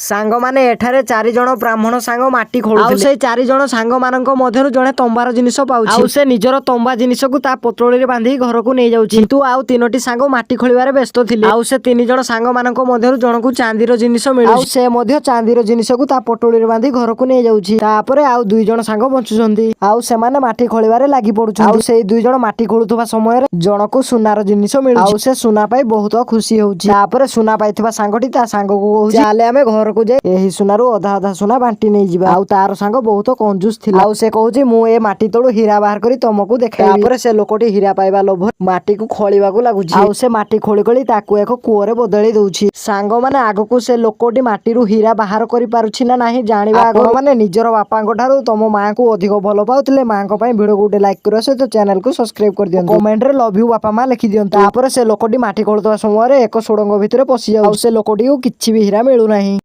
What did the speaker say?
सांग माने एठारे 4 जण ब्राह्मण सांग माटी खोलुथिले। से 4 जण सांग मानक मध्यरु जणे तंबार जिनिस पाउछि। से निजर तंबा जिनिस को ता पत्रोली रे बांधी घर को नै जाउछि। किंतु आउ तीनोटी सांग माटी खोलिबारे व्यस्त थिले। से 3 जण सांग मानक मध्यरु जणकु चांदीर जिनिस मिलु। से मध्य चांदीर जिनिस को ता पत्रोली रे बांधी घर को नै जाउछि। तापरे आउ 2 जण सांग बंचुछन्ती। से माने माटी खोलिबारे लागि पडुछन्ती। से 2 जण माटी खोलुथबा समय रे जणकु सुनार जिनिस मिलु। से सुना पाई बहुत खुशी होउछि। तापरे सुना पाइथबा सांगटी ता सांग को कहउछि चाले आमे घर को जाई एही सुनारू अधा अधा सुना बांटी नै जिबा। तार सांग बहुत कंजूस थिला। से कहउछि मु ए माटी तळु हीरा बाहर करी तमकु देखाइबी। तापरे से लोकटी हीरा पाइबा लोभ माटी को खोलिबा को लागुछि। से माटी खोली खोली ताकू एको कुओरे बदली दउछि। सांग माने आगकु से लोकटी माटी रु हीरा बाहर करी पारुछि ना नाही जानिबा आगो माने निजर बापांको ठारू तम मां को अधिक भलो पाउतले मां को पई वीडियो को लाइक करियो से तो चैनल को सब्सक्राइब कर दियंतु। कमेंट रे लव यू बापा मां लिखि दियंतु। तापरे से लोकटी माटी खोलतबा समय रे एक सोडंग भितरे पसि जाउ। से लोकटी को किछि भी हीरा मिलु नाही।